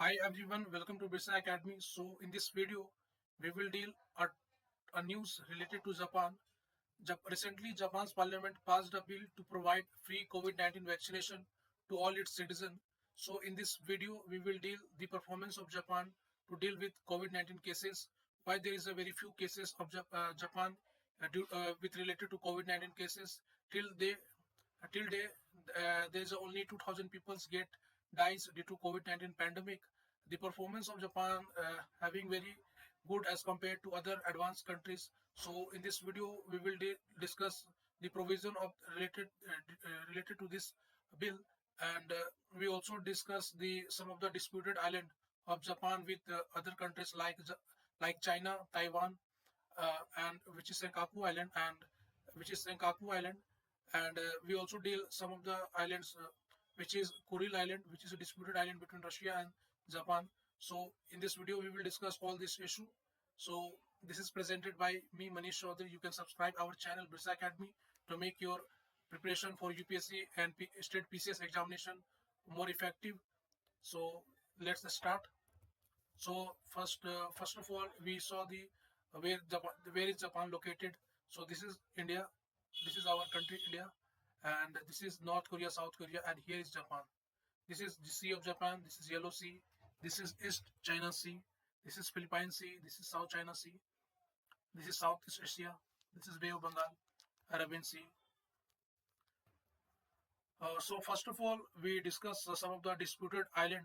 Hi everyone, welcome to Business Academy. So in this video, we will deal a news related to Japan. Recently, Japan's parliament passed a bill to provide free COVID-19 vaccination to all its citizens. So in this video, we will deal the performance of Japan to deal with COVID-19 cases. Why there is a very few cases of Japan with related to COVID-19 cases till there's only 2,000 people get dies due to COVID-19 pandemic. The performance of Japan having very good as compared to other advanced countries. So in this video, we will discuss the provision of related to this bill, and we also discuss the some of the disputed island of Japan with other countries like China, Taiwan, and which is Senkaku Island, and we also deal some of the islands, which is Kuril Island, which is a disputed island between Russia and Japan. So in this video, we will discuss all this issue. So this is presented by me, Manish Chaudhary. You can subscribe our channel, Business Academy, to make your preparation for UPSC and state PCS examination more effective. So let's start. So first of all, we saw the where is Japan located. So this is India. This is our country, India, and this is North Korea, South Korea, and here is Japan. This is the Sea of Japan. This is Yellow Sea. This is East China Sea. This is Philippine Sea. This is South China Sea. This is Southeast Asia. This is Bay of Bengal, Arabian Sea. So first of all, we discuss some of the disputed island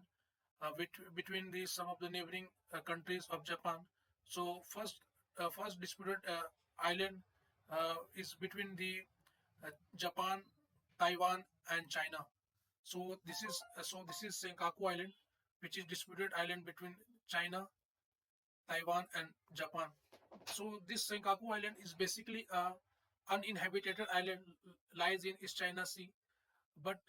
between the some of the neighboring countries of Japan. So first disputed island is between the Japan, Taiwan, and China. So this is Senkaku Island, which is disputed island between China, Taiwan, and Japan. So this Senkaku Island is basically a uninhabited island lies in East China Sea, but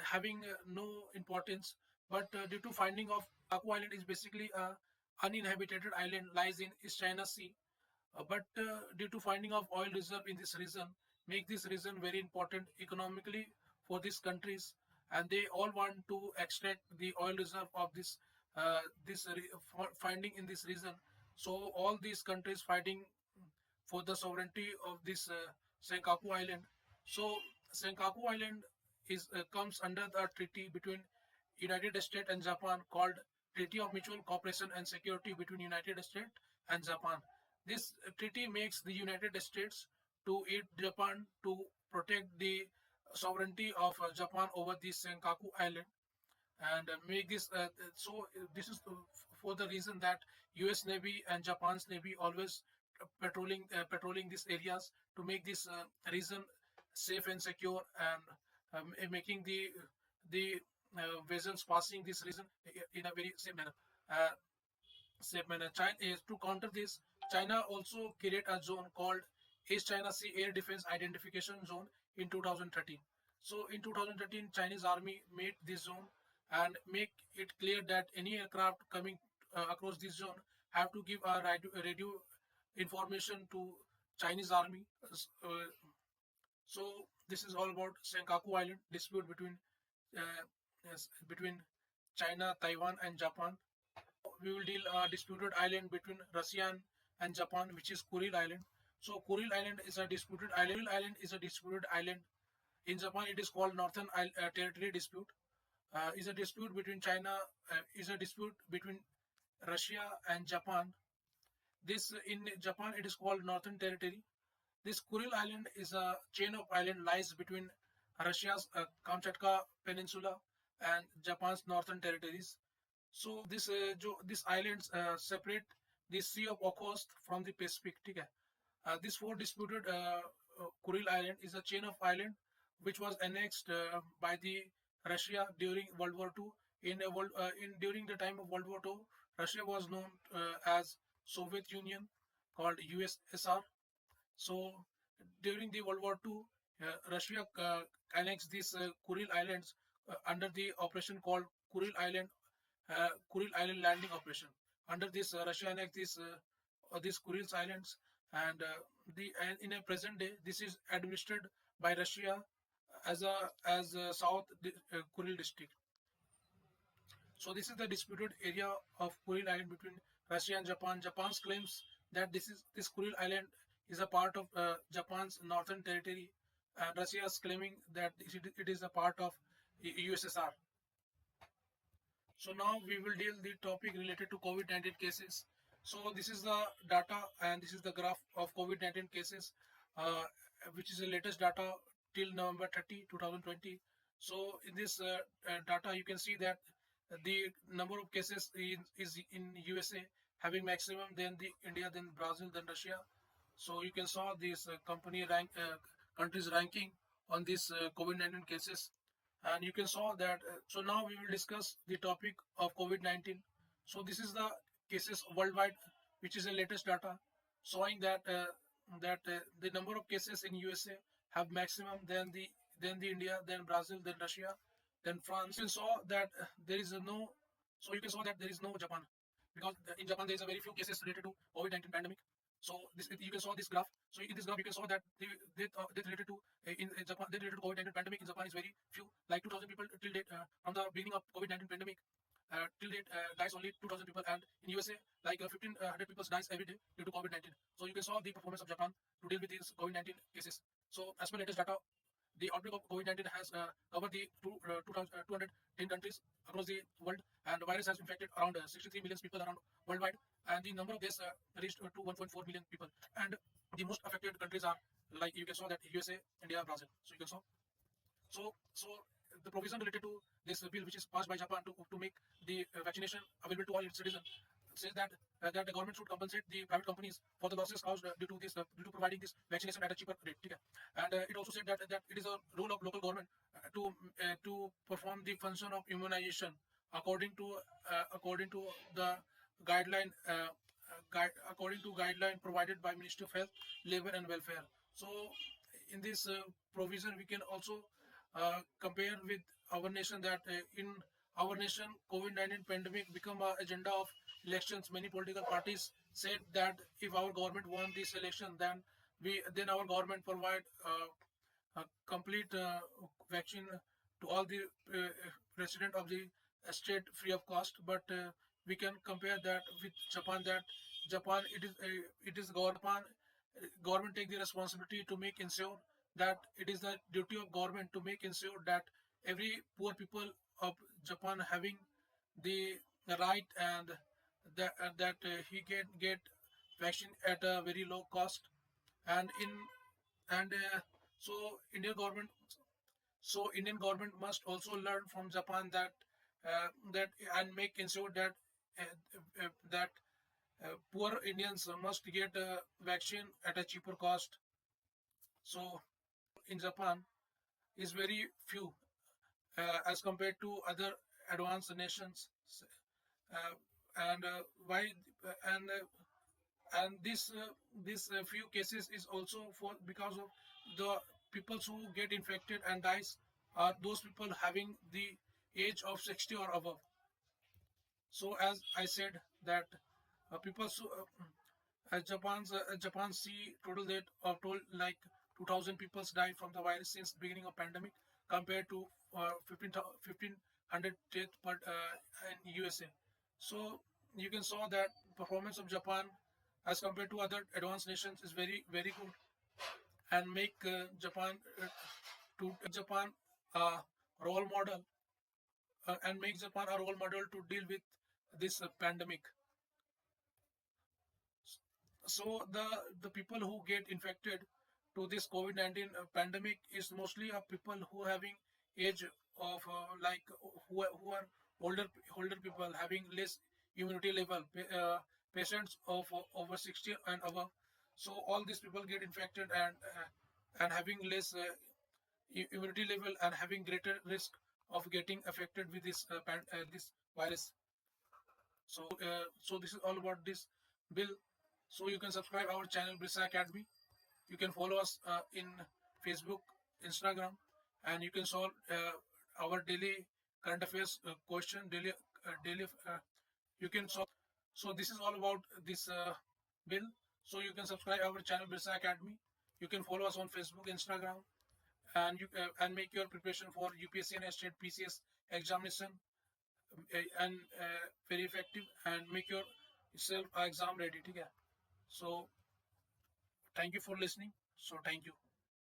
having no importance. But due to finding of Senkaku Island is basically a uninhabited island lies in East China Sea, but due to finding of oil reserve in this region, make this region very important economically for these countries, and they all want to extract the oil reserve of finding in this region. So all these countries fighting for the sovereignty of this Senkaku Island. So Senkaku Island is comes under the treaty between United States and Japan called Treaty of Mutual Cooperation and Security between United States and Japan. This treaty makes the United States to aid Japan to protect the sovereignty of Japan over this Senkaku Island, and make this this is for the reason that US Navy and Japan's Navy always patrolling these areas to make this region safe and secure, and making the vessels passing this region in a very uh, safe manner. China is to counter this. China also created a zone called East China Sea Air Defense Identification Zone in 2013. So in 2013, Chinese Army made this zone and make it clear that any aircraft coming across this zone have to give a radio information to Chinese Army. So this is all about Senkaku Island dispute between China, Taiwan, and Japan. We will deal a disputed island between Russia and Japan, which is Kuril Island. So Kuril Island is a disputed island. Kuril Island is a disputed island. In Japan, it is called Northern Territory Dispute. Is a dispute between is a dispute between Russia and Japan. This in Japan, it is called Northern Territory. This Kuril Island is a chain of island lies between Russia's Kamchatka Peninsula and Japan's northern territories. So this islands separate the Sea of Okhotsk from the Pacific. ठीक है? This four disputed Kuril Island is a chain of island which was annexed by the Russia during World War II. In during the time of World War II, Russia was known as Soviet Union, called USSR. So during the World War II, Russia annexed these Kuril Islands under the operation called Kuril Island Landing Operation. Under this, Russia annexed these Kuril Islands, and in a present day, this is administered by Russia as a Kuril district. So this is the disputed area of Kuril Island between Russia and Japan. Japan's claims that this Kuril Island is a part of Japan's northern territory, and Russia is claiming that it is a part of USSR. So now we will deal the topic related to COVID-19 cases. So this is the data and this is the graph of COVID-19 cases, uh, which is the latest data till November 30, 2020. So in this data, you can see that the number of cases is in USA having maximum, then the India, then Brazil, then Russia. So you can saw this countries ranking on this COVID-19 cases, and you can saw that. So now we will discuss the topic of COVID-19. So this is the cases worldwide, which is the latest data showing that the number of cases in USA have maximum, then the India, then Brazil, then Russia, then France. You saw that there is no. So you can saw that there is no Japan, because in Japan there is a very few cases related to COVID-19 pandemic. So this you can saw this graph. So in this graph you can saw that they related to in Japan, they related to COVID-19 pandemic in Japan is very few, like 2,000 people till date from the beginning of COVID-19 pandemic. Till date dies only 2,000 people, and in USA like 1,500 people dies every day due to COVID-19. So you can saw the performance of Japan to deal with these COVID-19 cases. So as per latest data, the outbreak of COVID-19 has covered the 210 countries across the world, and the virus has infected around 63 million people around worldwide, and the number of deaths reached to 1.4 million people. And the most affected countries are, like you can saw, that USA, India, Brazil. So you can saw. So the provision related to this bill, which is passed by Japan to make the vaccination available to all its citizens, says that the government should compensate the private companies for the losses caused due to providing this vaccination at a cheaper rate. Okay? And it also said that it is a role of local government to perform the function of immunization according to the guideline according to guideline provided by Ministry of Health, Labor and Welfare. So in this provision, we can also compare with our nation, that in our nation, COVID-19 pandemic become a agenda of elections. Many political parties said that if our government won this election, then our government provide complete vaccine to all the resident of the state free of cost. But we can compare that with Japan. That Japan, it is government take the responsibility to make ensure that it is the duty of government to make ensure that every poor people of Japan having the right, and that he can get vaccine at a very low cost. And in and so Indian government so Indian government must also learn from Japan, that and make ensure that poor Indians must get vaccine at a cheaper cost. So in Japan is very few as compared to other advanced nations. Uh, and why and this few cases is also for because of the people who get infected and dies are those people having the age of 60 or above. So as I said that people so, Japan see total date of told like 2,000 people died from the virus since beginning of pandemic, compared to 1,500 death per in USA. So you can saw that performance of Japan as compared to other advanced nations is very good, and make Japan a role model, and make Japan a role model to deal with this pandemic. So the people who get infected to this COVID-19 pandemic is mostly people who having age of who are older people having less immunity level, patients of over 60 and above. So all these people get infected, and having less immunity level, and having greater risk of getting affected with this virus. So this is all about this bill. So you can subscribe our channel Brisa Academy. You can follow us in Facebook, Instagram, and you can solve our daily current affairs question daily. You can solve. So this is all about this bill. So you can subscribe our channel Brisa Academy. You can follow us on Facebook, Instagram, and make your preparation for UPSC and state PCS examination and very effective, and make yourself exam ready. ठीक है? So thank you for listening. So thank you.